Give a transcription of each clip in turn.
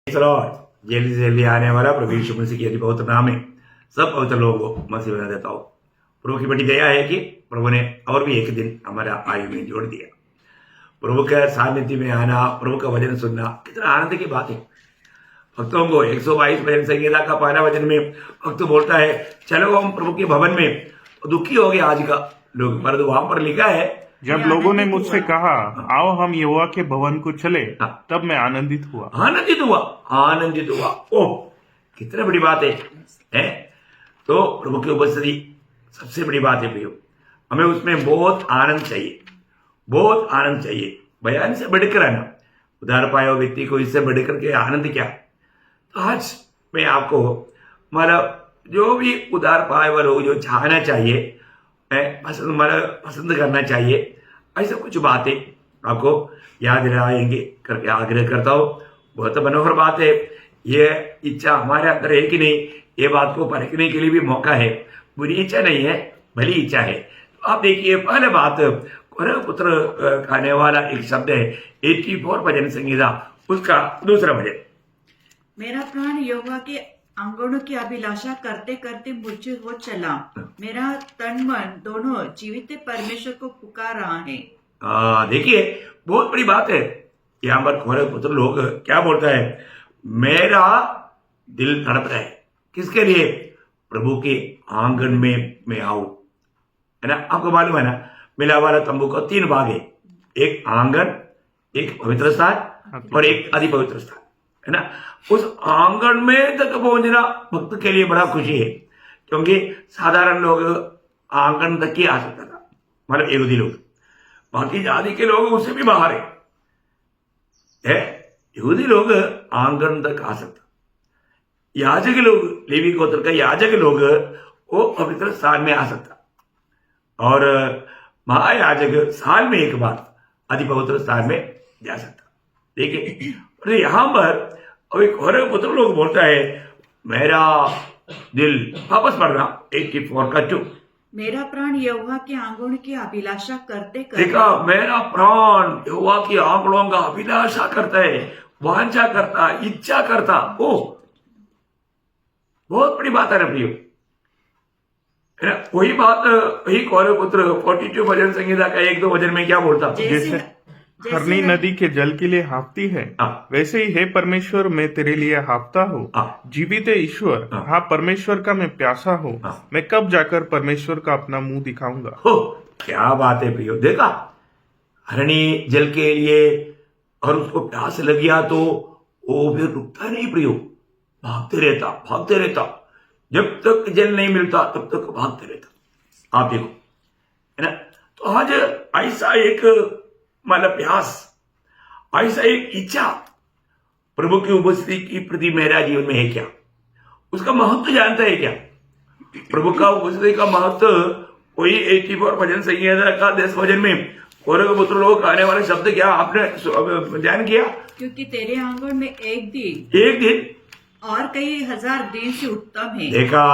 चलो जल्दी से जल्दी आने वाला प्रभु यीशु मसीह की बहुत नाम है। सब पवित्र लोगों को मसीह बना देता हूँ। प्रभु की बड़ी दया है कि प्रभु ने और भी एक दिन हमारा आयु में जोड़ दिया। प्रभु के सानिध्य में आना, प्रभु का वचन सुनना कितना आनंद की बात है। भक्तों को 122 भजन संगीता का पहला वचन में भक्त बोलता है, चलो हम प्रभु के भवन में। तो दुखी हो गए आज का लोग, पर वहां पर लिखा है, जब लोगों ने मुझसे कहा आओ हम यहोवा के भवन को चले, तब मैं आनंदित हुआ। आनंदित हुआ। ओह कितनी बड़ी बात है? तो प्रभु की उपस्थिति सबसे बड़ी बात है प्रियो। हमें उसमें बहुत आनंद चाहिए, बहुत आनंद चाहिए। बयान से बढ़कर है ना, उधार पाए हुए व्यक्ति को इससे बढ़कर के आनंद क्या। तो आज मैं आपको मतलब जो भी उधार पाए हुए लोग जो चाहना चाहिए, पसंद करना चाहिए, ऐसे कुछ बातें आपको याद दिलाएंगे करके आग्रह करता हूँ। बहुत मनोहर बात है। ये इच्छा हमारे अंदर है कि नहीं, ये बात को परखने के लिए भी मौका है। बुरी इच्छा नहीं है, भली इच्छा है। तो आप देखिए, पहले बात कोरह पुत्र खाने वाला एक शब्द है 84 भजन संगीता, उसका दूसरा भजन। मेरा प्राण यहोवा के आंगनों की अभिलाषा करते करते मुझे हो चला। मेरा तन मन दोनों जीवित परमेश्वर को पुकार रहा है। देखिए बहुत बड़ी बात है। यहाँ पर कोरह पुत्र लोग क्या बोलता है, मेरा दिल तड़प रहा है। किसके लिए? प्रभु के आंगन में मैं आऊं, है ना। आपको मालूम है ना, मिला वाला तंबू का 3 भाग है, एक आंगन, एक पवित्र स्थान और एक अति पवित्र स्थान, है ना। उस आंगन में तक पहुंचना भक्त के लिए बड़ा खुशी है, क्योंकि साधारण लोग आंगन तक ही आ सकता था, मतलब यहूदी लोग। बाकी जाति के लोग उससे भी बाहर है। यहूदी लोग आंगन तक आ सकता। याजक लोग, लेवी गोत्र का याजक लोग, वो पवित्र स्थान में आ सकता, और महायाजक साल में एक बार अति पवित्र स्थान में जा सकता। देखिए यहां पर अभी कोरह पुत्र लोग बोलता है, मेरा दिल, वापस पढ़ना 84 का 2। मेरा प्राण यहोवा के आंगनों की अभिलाषा करते करते। देखा, मेरा प्राण यहोवा की आंगनों का अभिलाषा करता है, वांछा करता, इच्छा करता। ओ बहुत बड़ी बात है ना प्रियो, है ना। वही बात वही कोरह पुत्र 42 भजन संगीता का 1-2 भजन में क्या बोलता, जैसे हरनी नदी के जल के लिए हाफती है, वैसे ही हे परमेश्वर मैं तेरे लिए हाफता हूँ। जीवित ईश्वर, हाँ परमेश्वर का मैं प्यासा हूँ। मैं कब जाकर परमेश्वर का अपना मुंह दिखाऊंगा। हो क्या बात है प्रियो। देखा, हरणी जल के लिए और उसको प्यास लग गया तो वो फिर रुकता नहीं प्रियो, भागते रहता। जब तक जल नहीं मिलता तब तक भागते रहता। आप देखो, है ना। तो आज ऐसा एक मतलब प्यास, ऐसा एक इच्छा प्रभु की उपस्थिति की प्रति मेरा जीवन में है क्या? उसका महत्व जानता है क्या? प्रभु का उपस्थिति का महत्व वही 84 भजन संगीता का 10 भजन में कोरह पुत्र लोग आने वाले शब्द क्या आपने ध्यान किया? क्योंकि तेरे आंगन में एक दिन और कई हजार दिन से उत्तम है। देखा,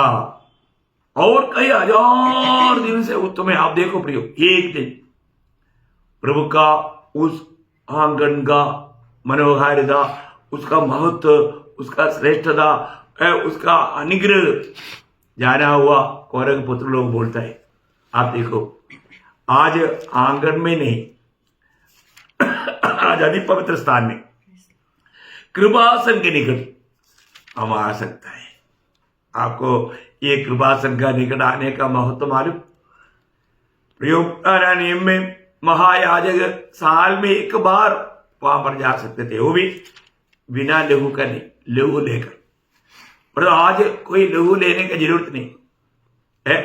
और कई हजार दिन से उत्तम है। आप देखो प्रियो, एक दिन प्रभु का उस आंगन का मनोहारिता, उसका महत्व, उसका श्रेष्ठता, उसका अनुग्रह जाना हुआ कोरह पुत्र लोग बोलता है। आप देखो, आज आंगन में नहीं, आज अति पवित्र स्थान में कृपासन के निकट हम आ सकता है। आपको ये कृपासन का निकट आने का महत्व मालूम? प्रयोग नियम में महायाजक साल में एक बार वहां पर जा सकते थे, वो भी बिना लहू का नहीं, लहू लेकर। और आज कोई लहू लेने की जरूरत नहीं है।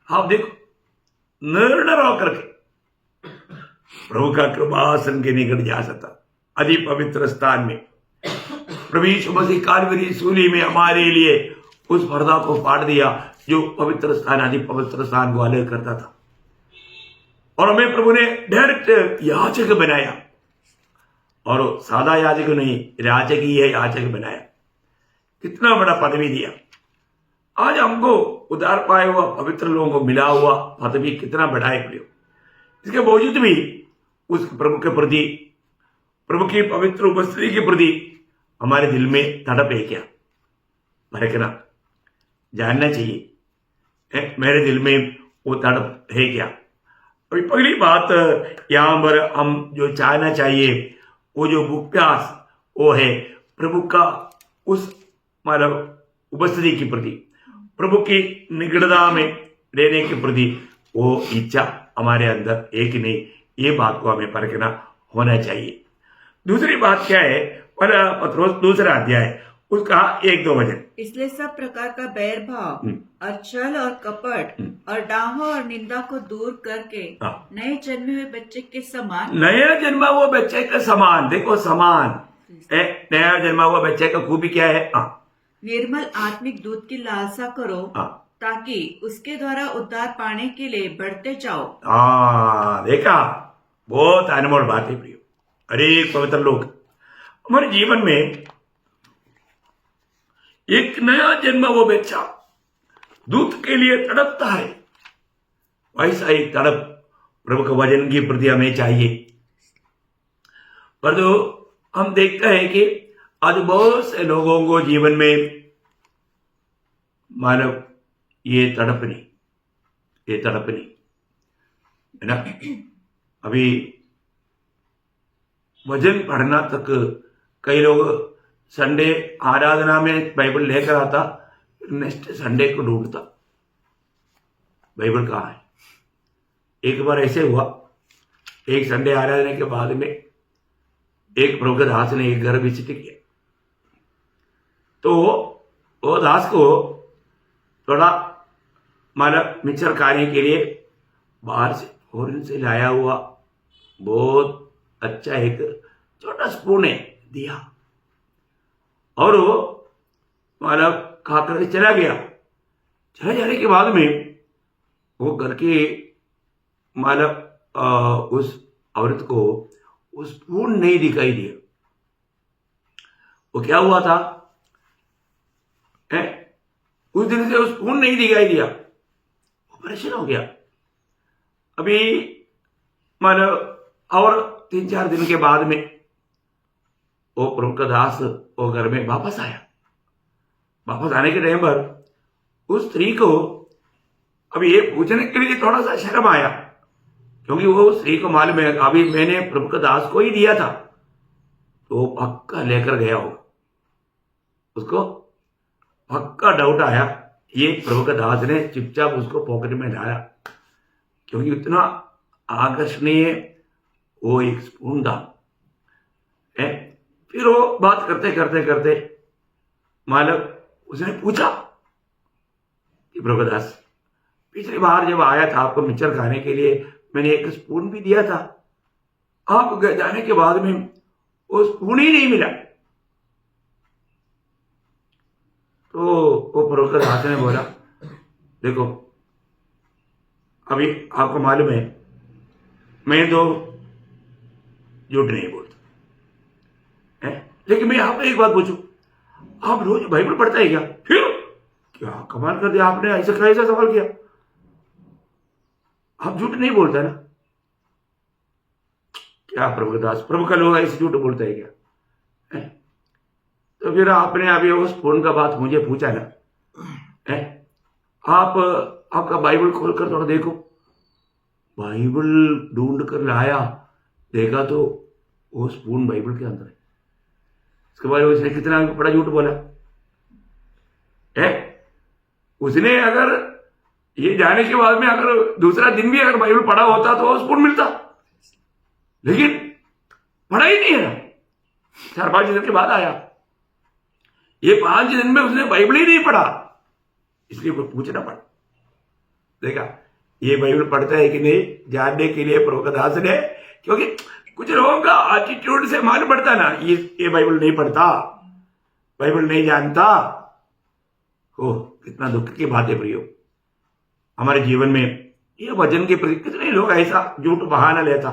आप देखो, निर्णय होकर के प्रभु का कृपासन के निकट जा सकता, अति पवित्र स्थान में। प्रभु यीशु मसीह कालवरी सूली में हमारे लिए उस पर्दा को फाड़ दिया जो पवित्र स्थान, आदि पवित्र स्थान को अलग करता था, और हमें प्रभु ने डायरेक्ट याचक बनाया, और सादा याचक नहीं, याचक ही है, याचक बनाया। कितना बड़ा पदवी दिया। आज हमको उधार पाए हुआ पवित्र लोगों को मिला हुआ पदवी कितना बड़ा है प्रियो। इसके बावजूद भी उस प्रभु के प्रति, प्रभु की पवित्र उपस्थिति के प्रति हमारे दिल में तड़प है क्या, परखना, जानना चाहिए मेरे दिल में वो तड़प है क्या। अभी पहली बात यहाँ पर हम जो चाहना चाहिए वो जो भूप्यास वो है प्रभु का उस मतलब उपस्थिति के प्रति, प्रभु की निकटता में रहने के प्रति वो इच्छा हमारे अंदर है कि नहीं, ये बात को हमें परखना होना चाहिए। दूसरी बात क्या है, पत्रोस दूसरा अध्याय उसका 1-2 वचन, इसलिए सब प्रकार का बैर भाव और छल और कपट और डाह और निंदा को दूर करके नए जन्मे हुए बच्चे के समान, नया जन्मा हुआ बच्चे का समान, देखो समान नया जन्मा हुआ बच्चे का खूबी क्या है, निर्मल आत्मिक दूध की लालसा करो ताकि उसके द्वारा उद्धार पाने के लिए बढ़ते जाओ। देखा, बहुत अनमोल बात है प्रियो। अरे पवित्र लोग, हमारे जीवन में एक नया जन्मा वो बच्चा दूध के लिए तड़पता है, वैसा ही तड़प प्रभु के वचन के प्रति हमें चाहिए। पर जो हम देखते हैं कि आज बहुत से लोगों को जीवन में मानव ये तड़प नहीं है ना। अभी वचन पढ़ना तक कई लोग संडे आराधना में बाइबल लेकर आता, नेक्स्ट संडे को ढूंढता बाइबल कहाँ है। एक बार ऐसे हुआ, एक संडे आराधना के बाद में एक प्रभु के दास ने एक घर विजिट किया, तो वो दास को थोड़ा मतलब मिक्सर खाने के लिए बाहर से फॉरेन से लाया हुआ बहुत अच्छा एक छोटा स्पून है दिया, और वो मतलब खाकर के चला गया। चले जाने के बाद में वो घर के मतलब उस औरत को वो स्पून नहीं दिखाई दिया। वो क्या हुआ था, उस दिन से वो स्पून नहीं दिखाई दिया, वो परेशान हो गया। अभी मतलब और 3-4 दिन के बाद में वो प्रभु का दास वो घर में वापस आया। वापस आने के टाइम पर उस स्त्री को अभी ये पूछने के लिए थोड़ा सा शर्म आया, क्योंकि वो स्त्री को मालूम है अभी मैंने प्रभु का दास को ही दिया था, तो वो पक्का लेकर गया होगा। उसको पक्का डाउट आया, ये प्रभु का दास ने चुपचाप उसको पॉकेट में डाला, क्योंकि इतना आकर्षणीय वो एक स्पून था। फिर वो बात करते करते करते मालूम उसने पूछा कि प्रभु का दास, पिछली बार जब आया था आपको मिक्सचर खाने के लिए मैंने एक स्पून भी दिया था, आप जाने के बाद में वो स्पून ही नहीं मिला। तो वो प्रभु का दास ने बोला, देखो अभी आपको मालूम है मैं तो झूठ नहीं बोलता है, लेकिन मैं आपको एक बात पूछूं, आप रोज बाइबल पढ़ता है क्या? फिर क्या कमाल कर दिया आपने, ऐसा सवाल किया। आप झूठ नहीं बोलता ना? क्या प्रभु दास, प्रभु का लोग ऐसे झूठ बोलता है क्या है? तो फिर आपने अभी उस फोन का बात मुझे पूछा ना है? आपका बाइबल खोलकर थोड़ा देखो। बाइबल ढूंढ कर लाया, देखा तो वो स्पून बाइबल के अंदर है। इसके बाद उसने कितना बड़ा झूठ बोला है। उसने अगर ये जाने के बाद में अगर दूसरा दिन भी अगर बाइबल पढ़ा होता तो वो स्पून मिलता, लेकिन पढ़ा ही नहीं है। 4-5 दिन के बाद आया, ये 5 दिन में उसने बाइबल ही नहीं पढ़ा, इसलिए कोई पूछना पड़ा। देखा ये बाइबल पढ़ता है कि नहीं, जानने के लिए प्रभु का दास ने, क्योंकि कुछ लोगों का एटीट्यूड से मालूम पड़ता ना, ये बाइबल नहीं पढ़ता, बाइबल नहीं जानता। हो कितना दुख की बात है प्रियो, हमारे जीवन में ये वचन के प्रति कितने लोग ऐसा झूठ बहाना लेता।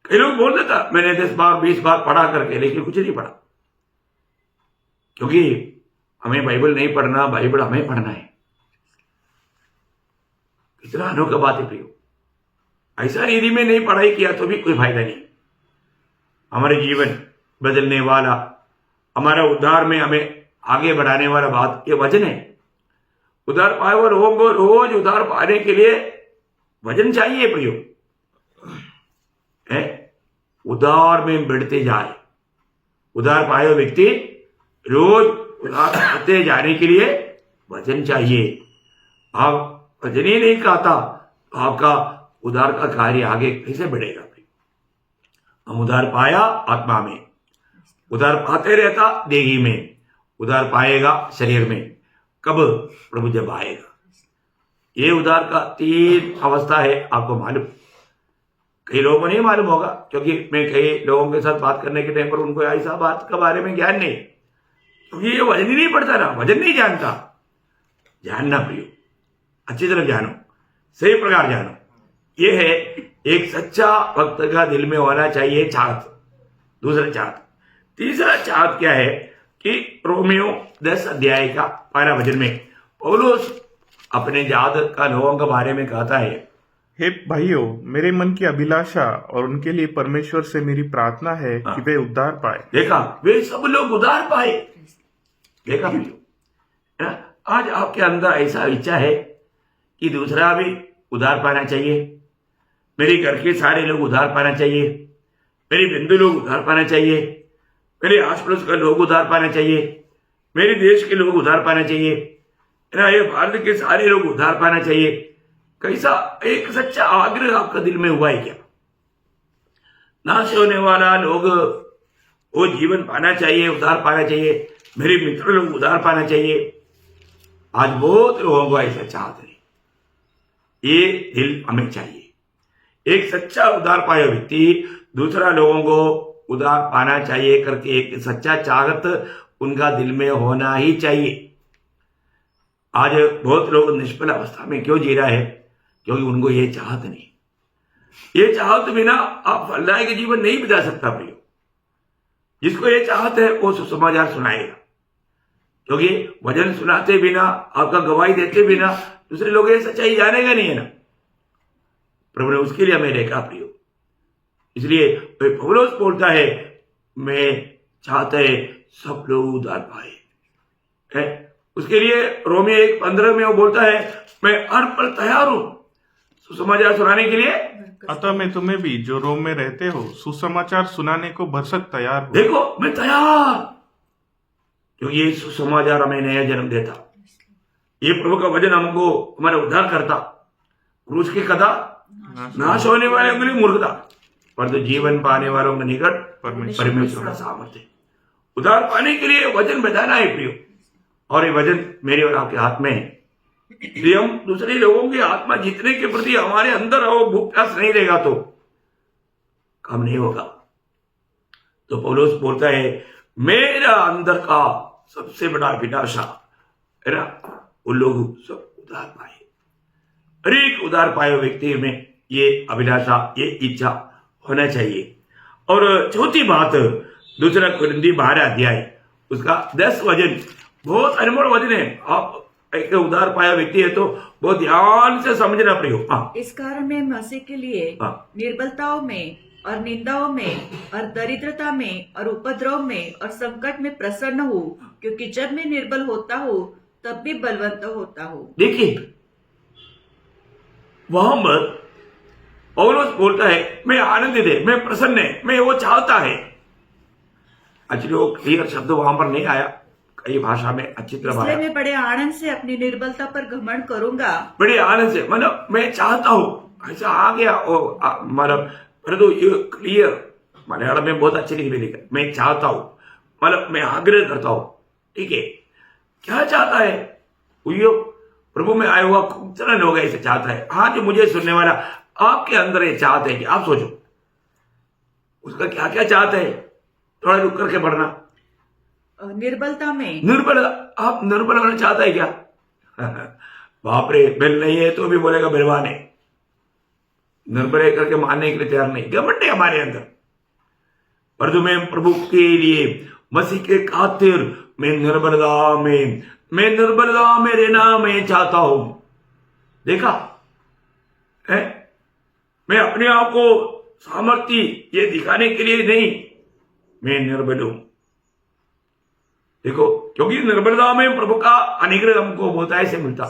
कई लोग बोल देता मैंने 10 बार 20 बार पढ़ा करके, लेकिन कुछ नहीं पढ़ा, क्योंकि हमें बाइबल नहीं पढ़ना, बाइबल हमें पढ़ना है। कितना अनोखा बात है प्रियो, ऐसा यदि में नहीं पढ़ाई किया तो भी कोई फायदा नहीं। हमारे जीवन बदलने वाला हमारा उद्धार में हमें आगे बढ़ाने वाला बात ये वजन है। उद्धार पाए हुए लोगों को रोज उद्धार पाने के लिए वजन चाहिए प्रियो, है उद्धार में बढ़ते जाए। उद्धार पाए हुए व्यक्ति रोज उद्धार पाते जाने के लिए वजन चाहिए। आप वजन ही नहीं खाता तो आपका उद्धार का कार्य आगे कैसे बढ़ेगा। हम उद्धार पाया आत्मा में, उद्धार पाते रहता देही में, उद्धार पाएगा शरीर में। कब? प्रभु जब आएगा। ये उद्धार का 3 अवस्था है, आपको मालूम। कई लोगों को नहीं मालूम होगा, क्योंकि मैं कई लोगों के साथ बात करने के टाइम पर उनको ऐसा बात के बारे में ज्ञान नहीं, क्योंकि ये वजन ही नहीं पड़ता ना, वजन नहीं जानता। जानना प्रियो, अच्छी तरह जानो, सही प्रकार जानो। ये है एक सच्चा भक्त का दिल में होना चाहिए चाहत। दूसरा चाहत। तीसरा चाहत क्या है कि रोमियो 10 अध्याय का 12 वचन में पौलुस अपने जात का लोगों के बारे में कहता है, हे भाइयों, मेरे मन की अभिलाषा और उनके लिए परमेश्वर से मेरी प्रार्थना है कि वे उद्धार पाए। देखा, वे सब लोग उद्धार पाए। देखा भाइयों, आज आपके अंदर ऐसा इच्छा है कि दूसरा भी उद्धार पाना चाहिए, मेरे घर के सारे लोग उद्धार पाना चाहिए, मेरे बंधु लोग उद्धार पाना चाहिए, मेरे आस पड़ोस के लोग उद्धार पाना चाहिए, मेरे देश के लोग उद्धार पाना चाहिए, ये भारत के सारे लोग उद्धार पाना चाहिए। कैसा एक सच्चा आग्रह आपका दिल में हुआ है क्या? नाश होने वाला लोग वो जीवन पाना चाहिए, उद्धार पाना चाहिए, मेरे मित्र लोग उद्धार पाना चाहिए। आज बहुत लोगों को ऐसा चाहते हैं। ये दिल हमें चाहिए। एक सच्चा उद्धार पाया व्यक्ति दूसरा लोगों को उद्धार पाना चाहिए करके एक सच्चा चाहत उनका दिल में होना ही चाहिए। आज बहुत लोग निष्फल अवस्था में क्यों जी रहा है? क्योंकि उनको ये चाहत नहीं। ये चाहत बिना आप फलदायक जीवन नहीं बिता सकता प्रियो। जिसको ये चाहत है वो सुसमाचार सुनाएगा, क्योंकि वचन सुनाते बिना, आपका गवाही देते बिना दूसरे लोग ये सच्चाई जानेगा नहीं है ना। प्रभु ने उसके लिए हमें देखा प्रियो। इसलिए पौलुस बोलता है, मैं चाहता है सब लोग उद्धार पाए है। उसके लिए रोमियो 1:15 में वो बोलता है, मैं हर पल तैयार हूं सुसमाचार सुनाने के लिए। अतः मैं तुम्हें भी जो रोम में रहते हो सुसमाचार सुनाने को भरसक तैयार हूं। देखो, मैं तैयार, क्योंकि ये सुसमाचार हमें नया जन्म देता। ये प्रभु का वचन हमको हमारा उद्धार करता। क्रूस की कथा नाश होने वाले के लिए मूर्खता, पर तो जीवन पाने वालों के निकट परमेश्वर का सामर्थ्य। उद्धार पाने के लिए वचन बताना है प्रियो, और ये वचन मेरे और आपके हाथ में है। यदि हम दूसरे लोगों की आत्मा जीतने के प्रति हमारे अंदर वो भूख प्यास नहीं रहेगा तो काम नहीं होगा। तो पौलुस बोलता है, मेरा अंदर का सबसे बड़ा अभिलाषा है ना, वो लोग सब उद्धार पाए। हर एक उद्धार पाए व्यक्ति में ये अभिलाषा, ये इच्छा होना चाहिए। और चौथी बात, दूसरा कुरिन्थी 12 अध्याय उसका 10 वचन बहुत अनमोल वचन है। आप एक उद्धार पाया व्यक्ति है तो बहुत ध्यान से समझना प्रियो। इस कारण मैं मसीह के लिए निर्बलताओं में और निंदाओं में और दरिद्रता में और उपद्रव में और संकट में प्रसन्न हूँ, क्योंकि जब मैं निर्बल होता हूँ तब भी बलवंत होता हूँ। देखिए, वहां पर पौलुस बोलता है, मैं आनंदित है, मैं प्रसन्न है, मैं वो चाहता है। एक्चुअली वो क्लियर शब्द वहां पर नहीं आया, कई भाषा में अच्छी तरह आया। मैं बड़े आनंद से अपनी निर्बलता पर घमंड करूंगा। बड़े आनंद से, मतलब मैं चाहता हूं, ऐसा आ गया मतलब, परंतु ये क्लियर मलयालम में बहुत अच्छी लिखा, मैं चाहता हूं, मतलब मैं आग्रह करता हूं। ठीक है, क्या चाहता है? यो प्रभु में आया हुआ खूब सारे लोग ऐसे चाहता है। हाँ, जो मुझे सुनने वाला आपके अंदर ये चाहते हैं कि आप सोचो उसका क्या क्या चाहते हैं। थोड़ा रुक करके पढ़ना। निर्बलता में, निर्बल, आप निर्बल होना चाहता है क्या? बाप रे, बिल नहीं है तो भी बोलेगा बिरवान है। निर्बल है करके मानने के लिए तैयार नहीं, घमंड है हमारे अंदर। पर तो मैं प्रभु के लिए, मसीह के खातिर मैं निर्बलता में रहना मैं चाहता हूं। देखा है, मैं अपने आप को सामर्थ्य ये दिखाने के लिए नहीं, मैं निर्बल हूं। देखो, क्योंकि निर्बलता में प्रभु का अनुग्रह हमको बहुतायत से मिलता।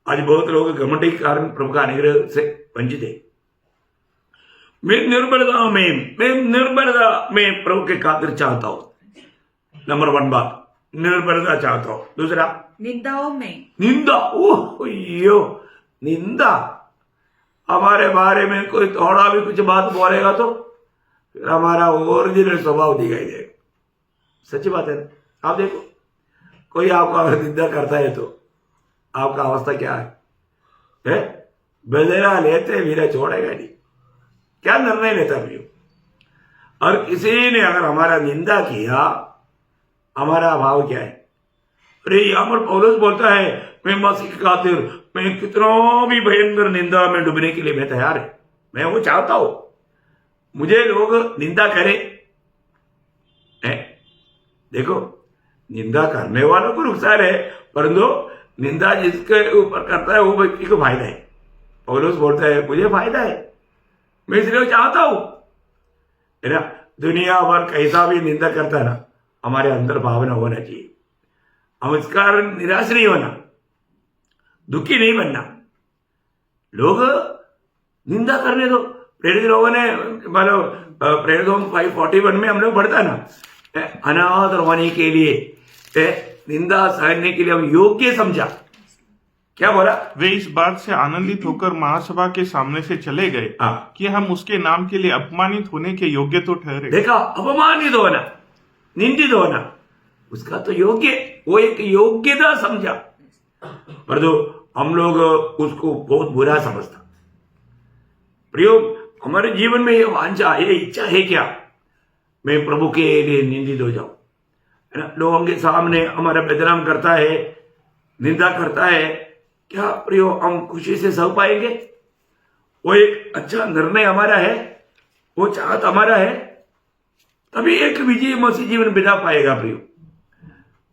आज बहुत लोग घमंड के कारण प्रभु का अनुग्रह से वंचित है। मैं निर्बलता में प्रभु के खातिर चाहता हूं। नंबर 1 बात, निर्बलता चाहता हूं। दूसरा, निंदाओं में। निंदा। ओह यो, निंदा। हमारे बारे में कोई थोड़ा भी कुछ बात बोलेगा तो फिर हमारा ओरिजिनल स्वभाव दिखाई देगा। सच्ची बात है ना। आप देखो, कोई आपका निंदा करता है तो आपका अवस्था क्या है? बदला लेते मेरा छोड़ेगा नहीं, क्या निर्णय लेता भी हो। और किसी ने अगर हमारा निंदा किया, हमारा भाव क्या है? अरे यहां पर पौलुस बोलता है, मैं मसीह की खातिर मैं कितना भी भयंकर निंदा में डूबने के लिए मैं तैयार है। मैं वो चाहता हूं, मुझे लोग निंदा करें। देखो, निंदा करने वालों को नुकसान है, परंतु निंदा जिसके ऊपर करता है वो व्यक्ति को फायदा है। पौलुस बोलता है मुझे फायदा है, मैं इसलिए चाहता हूं, है ना। दुनिया भर कैसा भी निंदा करता है ना, हमारे अंदर भावना होना चाहिए। हम इस कारण निराश नहीं होना, दुखी नहीं बनना। लोग निंदा करने दो। प्रेरित लोगों ने मतलब प्रेरित 5:41 में हम लोग पढ़ता ना, अनादर होने के लिए, निंदा सहने के लिए हम योग्य समझा। क्या बोला? वे इस बात से आनंदित होकर महासभा के सामने से चले गए कि हम उसके नाम के लिए अपमानित होने के योग्य तो ठहरे। देखा, अपमानित होना, निंदित होना, उसका तो योग्य, वो एक योग्यता समझा, पर जो हम लोग उसको बहुत बुरा समझता। प्रियो, हमारे जीवन में ये वांछा, ये इच्छा है क्या? मैं प्रभु के लिए निंदित हो जाऊं, है ना। लोगों के सामने हमारा बदनाम करता है, निंदा करता है, क्या प्रियो हम खुशी से सह पाएंगे? वो एक अच्छा निर्णय हमारा है, वो चाहत हमारा है, तभी एक विजय मसीह जीवन बिता पाएगा प्रियो।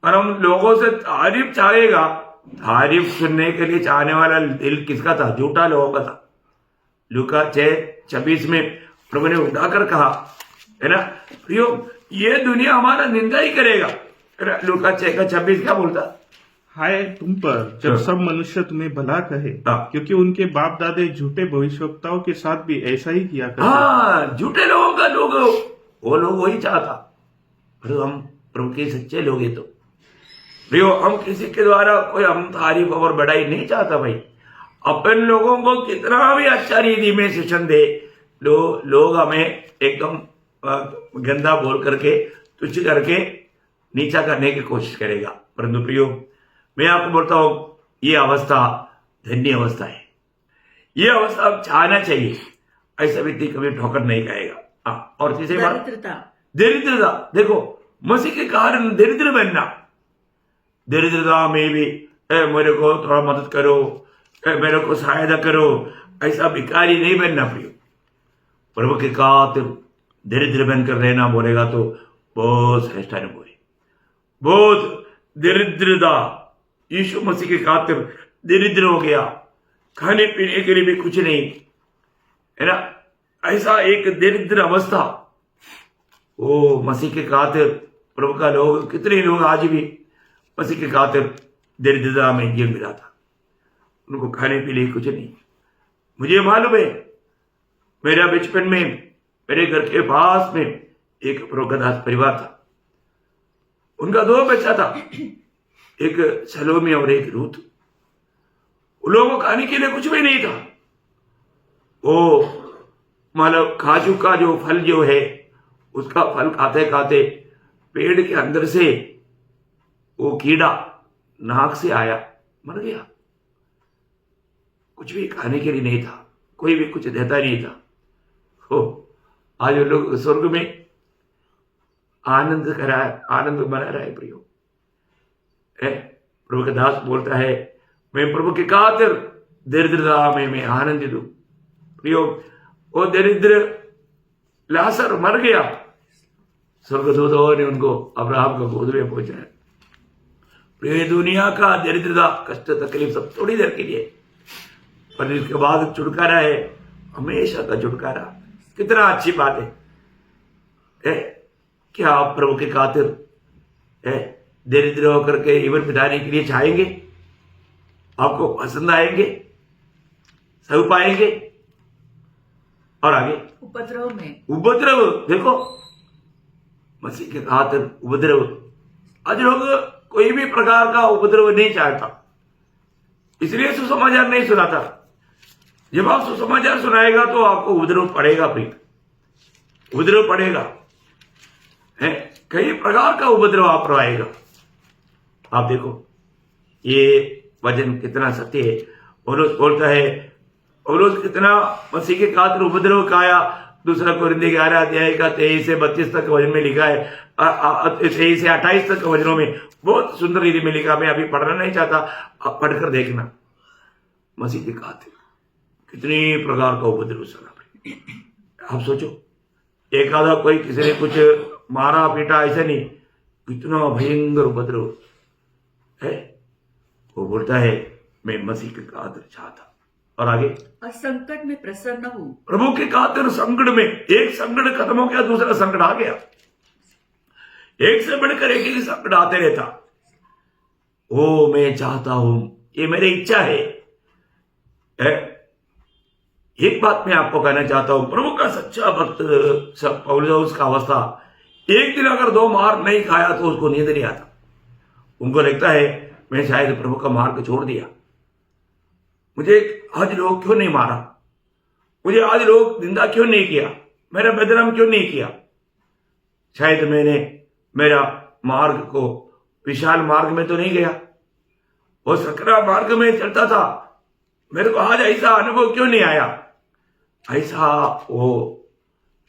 और हम लोगों से तारीफ चाहेगा, तारीफ सुनने के लिए चाहने वाला दिल किसका था? झूठा लोगों का था। लूका 6:26 में प्रभु ने उठाकर कहा, है ना, प्रियो ये दुनिया हमारा निंदा ही करेगा। लूका 6:26 क्या बोलता? हाय तुम पर जब सब मनुष्य तुम्हें भला कहे, क्योंकि उनके बाप दादे झूठे भविष्यवक्ताओं के साथ भी ऐसा ही किया करते। झूठे लोगों का लोग, वो लोग वही चाहता, पर हम प्रभु के सच्चे लोग हैं तो प्रियो, हम किसी के द्वारा कोई हम तारीफ और बढ़ाई नहीं चाहता भाई। अपन लोगों को कितना भी अच्छा रीति में शिक्षण दे, लोग हमें एकदम गंदा बोल करके, तुच्छ करके, नीचा करने की कोशिश करेगा। परंतु प्रियो, मैं आपको बोलता हूं, ये अवस्था धन्य अवस्था है। ये अवस्था आप चाहना चाहिए। ऐसा व्यक्ति कभी ठोकर नहीं खाएगा। और तीसरी बात, दरिद्रता। देखो, मसीह के कारण दरिद्र बनना, दरिद्रता में भी मेरे को थोड़ा मदद करो, मेरे को सहायता करो, ऐसा भिखारी नहीं बनना प्रियो। प्रभु के खातिर दरिद्र बनकर रहना बोलेगा तो बहुत श्रेष्ठ अनुभव है। बहुत दरिद्रता, यीशु मसीह के खातिर दरिद्र हो गया, खाने पीने के लिए भी कुछ नहीं, है ना। ऐसा एक दरिद्र अवस्था, वो मसीह के खातिर प्रभु का लोग, कितने लोग आज भी मसीह के खातिर दरिद्रता में जीवन मिला था, उनको खाने के लिए कुछ नहीं। मुझे मालूम है, मेरा बचपन में मेरे घर के पास में एक प्रोगदास परिवार था। उनका 2 बच्चा था, एक सलोमी और एक रूथ। उन लोगों को खाने के लिए कुछ भी नहीं था। वो मतलब काजू का जो फल जो है, उसका फल खाते खाते पेड़ के अंदर से वो कीड़ा नाक से आया, मर गया। कुछ भी खाने के लिए नहीं था, कोई भी कुछ देता नहीं था। हो, आज वो लोग स्वर्ग में आनंद मना रहा है प्रियो। प्रभु का दास बोलता है, मैं प्रभु के खातिर दरिद्रता में मैं आनंदित हूं प्रियो। वो दरिद्र लाजर मर गया, स्वर्गदूतों ने उनको अब्राहम का गोद में पहुंचाया। प्रिय, दुनिया का दरिद्रता, कष्ट, तकलीफ सब थोड़ी देर के लिए, पर इसके बाद छुटकारा है, हमेशा का छुटकारा। कितना अच्छी बात है। क्या आप प्रभु के खातिर दरिद्र होकर के जीवन बिताने के लिए चाहेंगे? आपको पसंद आएंगे? सब पाएंगे? और आगे उपद्रव में, उपद्रव। देखो, मसीह के खातिर उपद्रव। आज लोग कोई भी प्रकार का उपद्रव नहीं चाहता, इसलिए सुसमाचार नहीं सुनाता। जब आप सुसमाचार सुनाएगा तो आपको उपद्रव पड़ेगा, भी उपद्रव पड़ेगा है, कई प्रकार का उपद्रव आप आएगा। आप देखो ये वचन कितना सत्य है। पौलुस बोलता है, पौलुस कितना मसीह के खातिर उपद्रव खाया। दूसरा कोरिन्थी 11 अध्याय का 23 से 32 तक वचन में लिखा है, 23 से 28 तक वचनों में बहुत सुंदर रीति में लिखा। मैं अभी पढ़ना नहीं चाहता, आप पढ़कर देखना। मसीह के खातिर कितनी प्रकार का उपद्रव सहा। आप सोचो, एक आधा कोई किसी ने कुछ मारा पीटा, ऐसा नहीं, कितना भयंकर उपद्रव है। वो बोलता है मैं मसीह के खातिर चाहता। और आगे, और संकट में प्रसन्न हूँ। प्रभु के खातिर संकट में, एक संकट खत्म हो गया दूसरा संकट आ गया, एक से बढ़कर एक ही संकट आते रहता। ओ मैं चाहता हूं, ये मेरी इच्छा है। एक बात मैं आपको कहना चाहता हूं, प्रभु का सच्चा भक्त पौलुस का अवस्था, एक दिन अगर 2 मार नहीं खाया तो उसको नींद नहीं आता। उनको लगता है मैं शायद प्रभु का मार्ग छोड़ दिया, मुझे आज लोग क्यों नहीं मारा, मुझे आज लोग निंदा क्यों नहीं किया, मेरा बदनाम क्यों नहीं किया। शायद मैंने मेरा मार्ग को विशाल मार्ग में तो नहीं गया, वो सकरा मार्ग में चलता था, मेरे को आज ऐसा अनुभव क्यों नहीं आया। ऐसा वो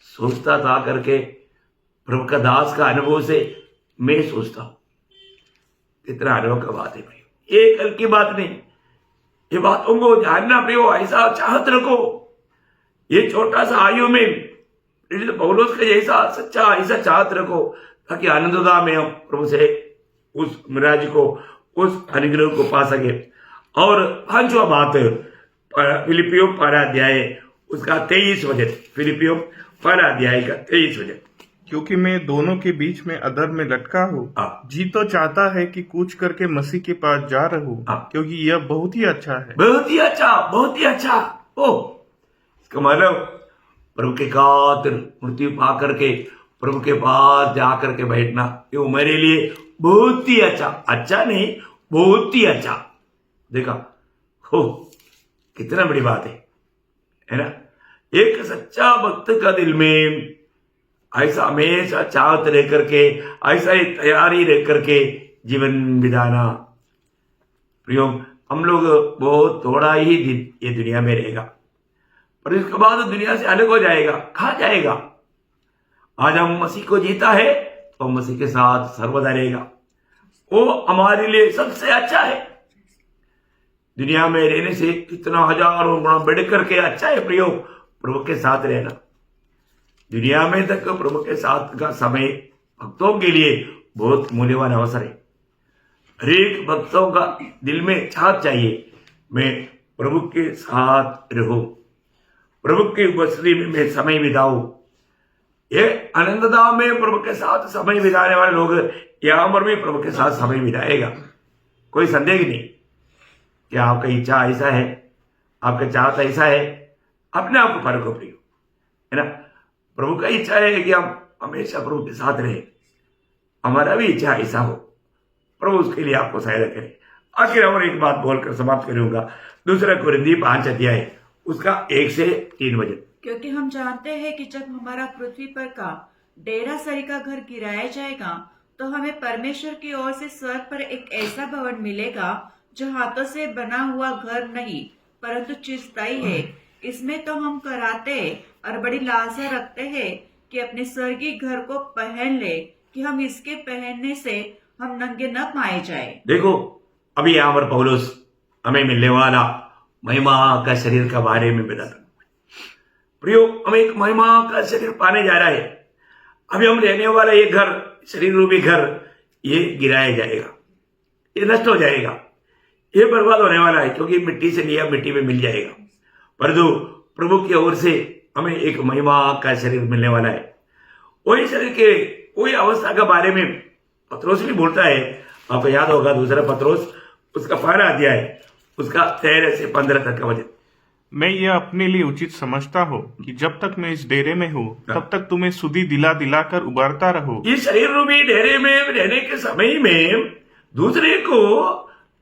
सोचता था करके प्रभु का दास का अनुभव से मैं सोचता हूं, कितना अनुभव का बात है भाई। ये कल की बात नहीं, ये बातों को जानना प्रियो, ऐसा चाहत रखो। ये छोटा सा आयु में पौलुस के जैसा सच्चा ऐसा चाहत रखो, ताकि आनंददा में हम प्रभु से उस मिराज को, उस अनुग्रह को पा सके। और 5वां बात, फिलिपियों 12 अध्याय उसका 23 वचन, फिलिपियों 12 अध्याय का 23 वचन। क्योंकि मैं दोनों के बीच में अधर में लटका हूँ, जी तो चाहता है कि कूच करके मसीह के पास जा रहूं, क्योंकि यह बहुत ही अच्छा है। बहुत ही अच्छा, बहुत ही अच्छा। ओ इसका मतलब प्रभु के खातिर मृत्यु पा करके प्रभु के पास जाकर के बैठना, ये मेरे लिए बहुत ही अच्छा, अच्छा नहीं बहुत ही अच्छा। देखा हो कितना बड़ी बात है ना। एक सच्चा भक्त का दिल में ऐसा हमेशा चाहत रह करके, ऐसा ही तैयारी रह करके जीवन बिताना। प्रियो, हम लोग बहुत थोड़ा ही दिन ये दुनिया में रहेगा, पर इसके बाद दुनिया से अलग हो जाएगा, खा जाएगा। आज हम मसीह को जीता है तो मसीह के साथ सर्वदा रहेगा, वो हमारे लिए सबसे अच्छा है। दुनिया में रहने से कितना हजारों गुना बढ़ करके अच्छा है प्रियो प्रभु के साथ रहना। दुनिया में तक प्रभु के साथ का समय भक्तों के लिए बहुत मूल्यवान अवसर है। हरेक भक्तों का दिल में चाहत चाहिए, मैं प्रभु के साथ रहूं, प्रभु की उपस्थिति में मैं समय बिताऊं। ये आनंददा में प्रभु के साथ समय बिताने वाले लोग यहां पर भी प्रभु के साथ समय बिताएगा, कोई संदेह नहीं। क्या आपका इच्छा ऐसा है, आपका चाहत ऐसा है, अपने आप को फर्क हो प्रियो, है ना। प्रभु का इच्छा है कि हम हमेशा प्रभु के साथ रहे, हमारा भी इच्छा ऐसा हो, प्रभु उसके लिए आपको सहायता करे। आखिर और एक बात बोलकर समाप्त करूंगा, 2 कोरिन्थी 5 अध्याय उसका 1 से 3 वचन। क्योंकि हम जानते हैं कि जब हमारा पृथ्वी पर का डेरा सरी का घर गिराया जाएगा, तो हमें परमेश्वर की ओर से स्वर्ग पर एक ऐसा भवन मिलेगा जो हाथों से बना हुआ घर नहीं परंतु चिरस्थायी है। इसमें तो हम कराते और बड़ी लालसा रखते हैं कि अपने स्वर्गीय घर को पहन ले, कि हम इसके पहनने से हम नंगे न पाए जाए। देखो अभी यहाँ पर पौलुस हमें मिलने वाला महिमा का शरीर का बारे में बताता। प्रियो, हम एक महिमा का शरीर पाने जा रहा है। अभी हम रहने वाला ये घर, शरीर रूपी घर, ये गिराया जाएगा, ये नष्ट हो जाएगा, ये बर्बाद होने वाला है, क्योंकि मिट्टी से लिया मिट्टी में मिल जाएगा। परंतु प्रभु की ओर से हमें एक महिमा का शरीर मिलने वाला है। वही शरीर के वही अवस्था के बारे में पत्रोस भी बोलता है। आपको याद होगा दूसरा पत्रोस उसका 12 अध्याय उसका 13 से 15 तक का वचन। मैं ये अपने लिए उचित समझता हूँ कि जब तक मैं इस डेरे में हूँ तब तक तुम्हें सुधी दिला दिलाकर उबारता रहूं। इस शरीर रूपी डेरे में रहने के समय में दूसरे को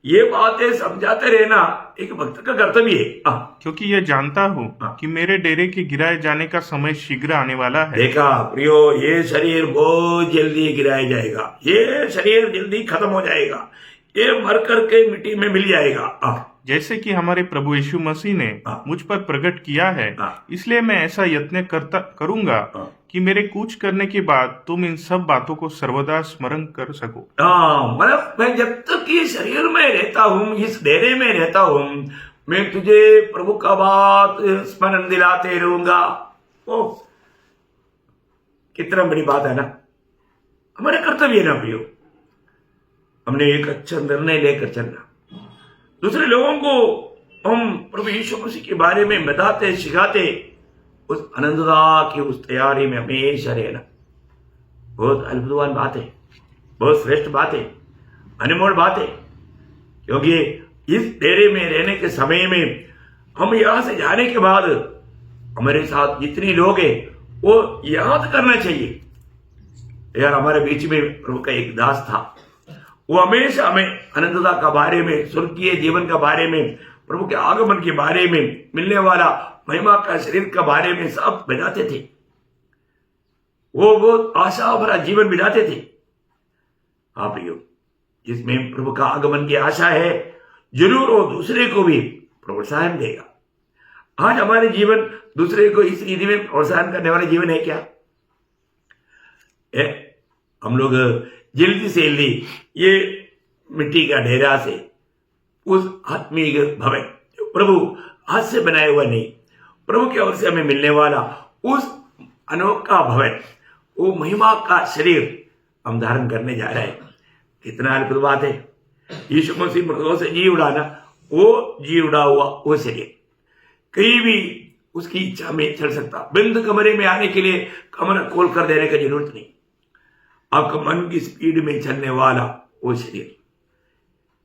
ये बातें समझाते रहना एक भक्त का कर्तव्य है। क्योंकि यह जानता हूँ कि मेरे डेरे के गिराए जाने का समय शीघ्र आने वाला है। देखा प्रियो, ये शरीर बहुत जल्दी गिराया जाएगा, ये शरीर जल्दी खत्म हो जाएगा, ये मर करके मिट्टी में मिल जाएगा। जैसे कि हमारे प्रभु यीशु मसीह ने मुझ पर प्रकट किया है, इसलिए मैं ऐसा यत्न करूंगा कि मेरे कूच करने के बाद तुम इन सब बातों को सर्वदा स्मरण कर सको। मतलब मैं जब तक इस शरीर में रहता हूँ, इस डेरे में रहता हूँ, मैं तुझे प्रभु का बात स्मरण दिलाते रहूंगा। ओ कितना बड़ी बात है ना, हमारे कर्तव्य है ना प्रियो। हमने एक अच्छा निर्णय लेकर चलना, दूसरे लोगों को हम प्रभु यीशु मसीह के बारे में बताते सिखाते, उस आनंददा की उस तैयारी में हमेशा रहना बहुत अद्भुतवान बात है, बहुत श्रेष्ठ बात है, अनमोल बात है। क्योंकि इस डेरे में रहने के समय में हम यहां से जाने के बाद हमारे साथ जितने लोग हैं वो याद करना चाहिए, यार हमारे बीच में प्रभु का एक दास था, वो हमेशा हमें अनंतता का बारे में, स्वर्गीय जीवन का बारे में, प्रभु के आगमन के बारे में, मिलने वाला महिमा का शरीर का बारे में सब बताते थे। वो बहुत आशा भरा जीवन बिताते थे। हाँ प्रियो, जिसमें प्रभु का आगमन की आशा है, जरूर वो दूसरे को भी प्रोत्साहन देगा। आज हमारे जीवन दूसरे को इस रीति में प्रोत्साहन करने वाला जीवन है क्या? हम लोग जल्दी से जल्दी ये मिट्टी का ढेरा से उस आत्मिक भवन जो प्रभु हाथ से बनाया हुआ नहीं, प्रभु की ओर से हमें मिलने वाला उस अनोखा भवन, वो महिमा का शरीर हम धारण करने जा रहे हैं। कितना अद्भुत बात है। यीशु मसीह मृतकों से जी उड़ाना, वो जी उड़ा हुआ वो शरीर कहीं भी उसकी इच्छा में चल सकता। बंद कमरे में आने के लिए कमरा खोल कर देने की जरूरत नहीं। आपका मन की स्पीड में चलने वाला वो शरीर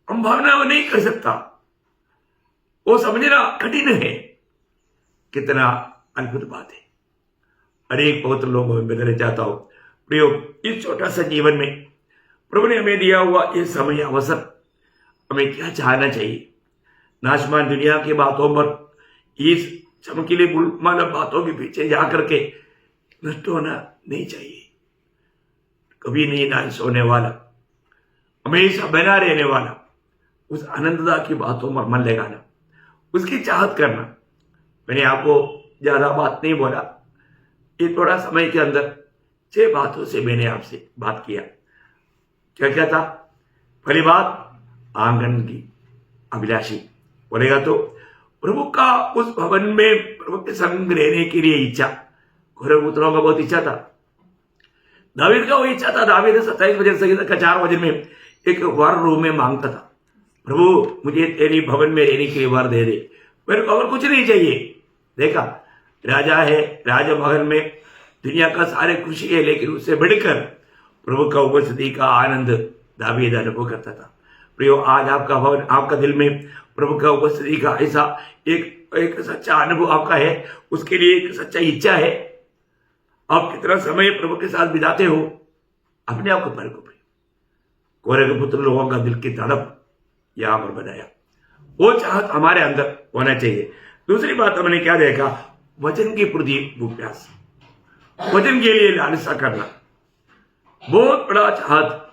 हम भावना नहीं कर सकता, वो समझना कठिन है। कितना अद्भुत बात है। अनेक पवित्र लोगों में बदलना चाहता हूं प्रियो, इस छोटा सा जीवन में प्रभु ने हमें दिया हुआ ये समय अवसर, हमें क्या चाहना चाहिए? नाशमान दुनिया की बातों पर, इस चमकीले गुलमाला बातों के पीछे जाकर के नष्ट होना नहीं चाहिए। कभी नहीं नाश होने वाला, हमेशा बना रहने वाला उस आनंददा की बातों पर मन लगाना, उसकी चाहत करना। मैंने आपको ज्यादा बात नहीं बोला, ये थोड़ा समय के अंदर 6 बातों से मैंने आपसे बात किया। क्या क्या था? पहली बात, आंगन की अभिलाषी बोलेगा तो प्रभु का उस भवन में प्रभु के संग रहने के लिए इच्छा। घोड़े पुत्रों का बहुत इच्छा था, दावीद का वो इच्छा था। दावीद 27 वचन संगीत का 4 वचन में एक वर रूम में मांगता था, प्रभु मुझे तेरी भवन में रहने के लिए वर दे दे, मेरे को और कुछ नहीं चाहिए। देखा, राजा है, राजमहल में दुनिया का सारे खुशी है, लेकिन उससे बढ़कर प्रभु का उपस्थिति का आनंद दावीद अनुभव करता था। प्रियो, आज आपका भवन, आपका दिल में प्रभु का उपस्थिति का ऐसा एक सच्चा अनुभव आपका है, उसके लिए एक सच्चा इच्छा है। आप कितना समय प्रभु के साथ बिताते हो, अपने आप को परखो। कोरे के पुत्र लोगों का दिल की तड़प यहां पर बनाया, वो चाहत हमारे अंदर होना चाहिए। दूसरी बात हमने क्या देखा? वचन की प्रति प्यास, वचन के लिए लालसा करना, बहुत बड़ा चाहत।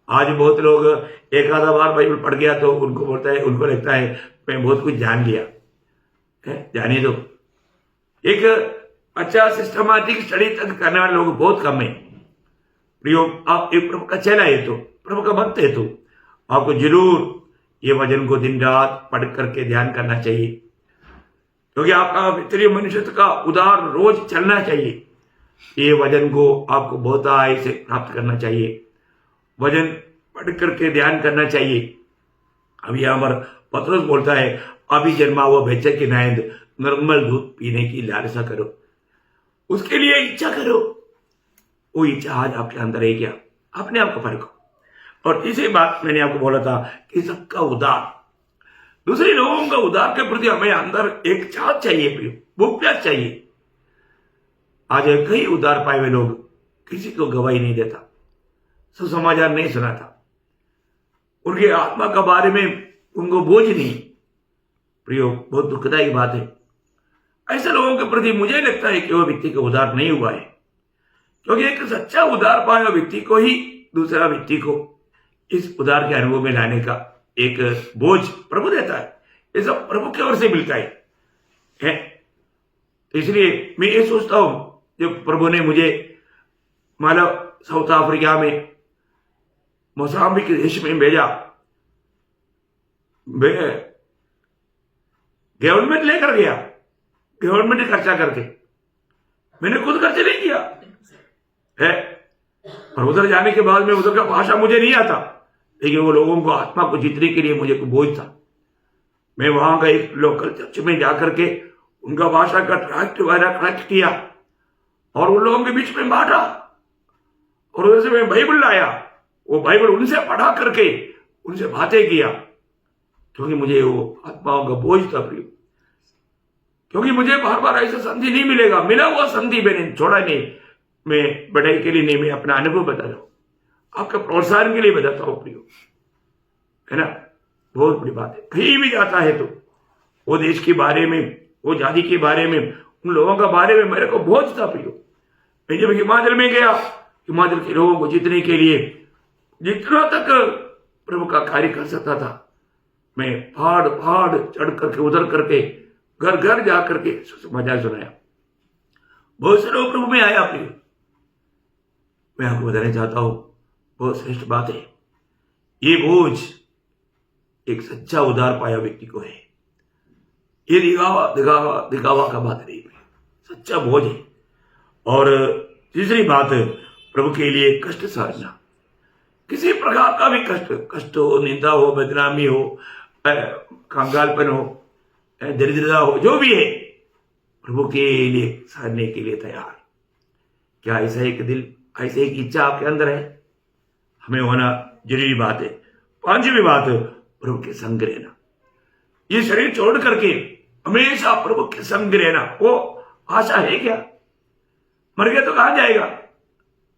आज बहुत लोग एक आधा बार बाइबल पढ़ गया तो उनको बोलता है, उनको लगता है मैं बहुत कुछ जान लिया। जाने दो, एक अच्छा सिस्टमैटिक स्टडी तक करने वाले लोग बहुत कम है। प्रियो, आप एक प्रभु का चेला है, तो प्रभु का भक्त है, तो आपको जरूर ये वचन को दिन रात पढ़ करके ध्यान करना चाहिए, क्योंकि आपका पितरीय मनुष्यत्व का उदार रोज चलना चाहिए। ये वचन को आपको बहुतायत से प्राप्त करना चाहिए, वचन पढ़ करके ध्यान करना चाहिए। अब यहां पर पतरस बोलता है, अभी जन्मा हुआ बच्चे की नायंद निर्मल दूध पीने की लालसा करो, उसके लिए इच्छा करो। वो इच्छा आज आपके अंदर है क्या? अपने आप को परखो। और तीसरी बात मैंने आपको बोला था कि सबका उदार, दूसरे लोगों का उदार के प्रति हमें अंदर एक चाह चाहिए, प्रियो, वो प्यास चाहिए। आज कई उदार पाए हुए लोग किसी को गवाही नहीं देता, सुसमाचार नहीं सुनाता, उनके आत्मा के बारे में उनको बोझ नहीं। प्रियो, बहुत दुखदायी बात है। ऐसे लोगों के प्रति मुझे लगता है कि वो व्यक्ति को उदार नहीं हुआ है, क्योंकि एक सच्चा उदार पाए हुए व्यक्ति को ही दूसरा व्यक्ति को इस उदार के अनुभव में लाने का एक बोझ प्रभु देता है। ये सब प्रभु की ओर से मिलता है? इसलिए मैं ये सोचता हूं, जब प्रभु ने मुझे मानो साउथ अफ्रीका में, मोजाम्बिक देश में भेजा, गवर्नमेंट लेकर गया, गवर्नमेंट ने खर्चा करके, मैंने खुद खर्च नहीं किया है। और उधर जाने के बाद में उधर का भाषा मुझे नहीं आता, लेकिन वो लोगों को आत्मा को जीतने के लिए मुझे को बोझ था। मैं वहां का एक लोकल चर्च में जाकर के उनका भाषा का ट्रैक्ट वगैरह कलेक्ट किया और उन लोगों के बीच में बांटा, और उधर से मैं बाइबल लाया, वो बाइबल उनसे पढ़ा करके उनसे बातें किया, क्योंकि मुझे वो आत्माओं का बोझ था प्रिय। क्योंकि मुझे बार बार ऐसा संधि नहीं मिलेगा, मिला हुआ संधि मैंने छोड़ा नहीं। मैं बढ़ाई के लिए नहीं, मैं अपना अनुभव बता रहा हूं, आपका प्रोत्साहन के लिए बताता हूं प्रियो, है ना। बहुत बड़ी बात है। कहीं भी जाता है तो वो देश के बारे में, वो जाति के बारे में, उन लोगों का बारे में मेरे को बोझ था प्रियो। मैं जब हिमाचल में गया, हिमाचल के लोगों को जीतने के लिए जितना तक प्रभु का कार्य कर सकता था, मैं पहाड़ पहाड़ चढ़ करके, उधर करके, घर घर जा करके समाचार सुनाया। बहुत से लोग प्रभु में आया प्रियो। मैं आपको बताना चाहता हूं, बहुत श्रेष्ठ बात है। ये बोझ एक सच्चा उदार पाया व्यक्ति को है। ये दिखावा का बात नहीं, सच्चा बोझ है। और तीसरी बात, प्रभु के लिए कष्ट सहना, किसी प्रकार का भी कष्ट हो, निंदा हो, बदनामी हो, कंगालपन हो, दरिद्रता हो, जो भी है, प्रभु के लिए सहने के लिए तैयार। क्या ऐसा एक दिल, ऐसे एक इच्छा आपके अंदर है? हमें होना जरूरी बात है। पांचवी बात, प्रभु के संग रहना। ये शरीर छोड़ करके हमेशा प्रभु के संग रहना, वो आशा है क्या? मर गया तो कहां जाएगा?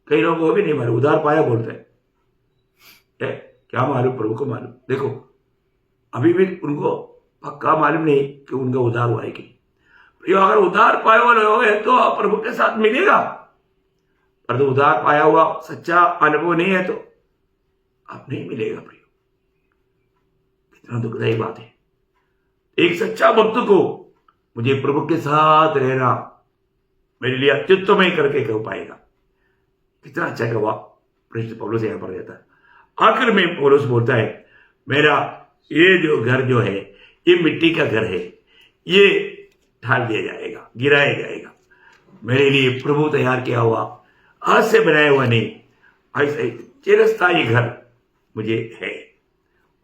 कई लोग वो भी नहीं मालूम, उधार पाया बोलते हैं। क्या मालूम? प्रभु को मालूम। देखो, अभी भी उनको पक्का मालूम नहीं कि उनका उधार हुआ है कि नहीं। अगर उधार पाया हुआ लोग है तो प्रभु के साथ मिलेगा, पर तो उधार पाया हुआ सच्चा अनुभव नहीं है तो आप नहीं मिलेगा प्रियो। कितना दुखदायी बात है। एक सच्चा भक्त को मुझे प्रभु के साथ रहना मेरे लिए अत्युत्तम करके कह पाएगा। कितना अच्छा कहा प्रेरित पौलुस यहां पर देता है। आखिर में पौलुस बोलता है, मेरा ये जो घर जो है, ये मिट्टी का घर है, ये ढाल दिया जाएगा, गिराया जाएगा। मेरे लिए प्रभु तैयार किया हुआ, हाथ से बनाया हुआ नहीं, ऐसा चिरस्थायी घर मुझे है।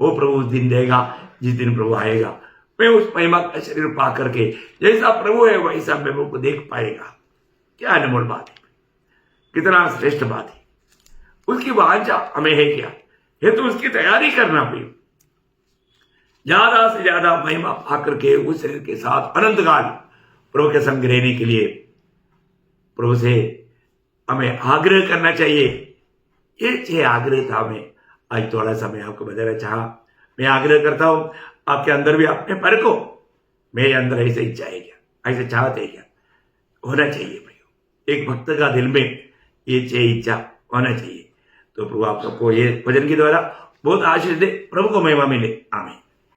वो प्रभु उस दिन देगा जिस दिन प्रभु आएगा। मैं उस महिमा का शरीर पा करके जैसा प्रभु है वैसा मैं प्रभु को देख पाएगा। क्या अनमोल बात है, कितना श्रेष्ठ बात है। उसकी वांछा हमें है क्या? ये तो उसकी तैयारी करना पड़ी। ज्यादा से ज्यादा महिमा पा करके उस शरीर के साथ अनंत काल प्रभु के संग रहने के लिए प्रभु से हमें आग्रह करना चाहिए। ये 6 आग्रह था, मैं आज थोड़ा सा मैं आपको बताना चाहा। मैं आग्रह करता हूं आपके अंदर भी अपने पर को, मेरे अंदर ऐसे इच्छा है क्या, ऐसे चाहते है क्या, होना चाहिए भाई। एक भक्त का दिल में ये 6 इच्छा होना चाहिए। तो प्रभु आप सबको ये भजन के द्वारा बहुत आशीष दे, प्रभु को महिमा मिले। आमीन।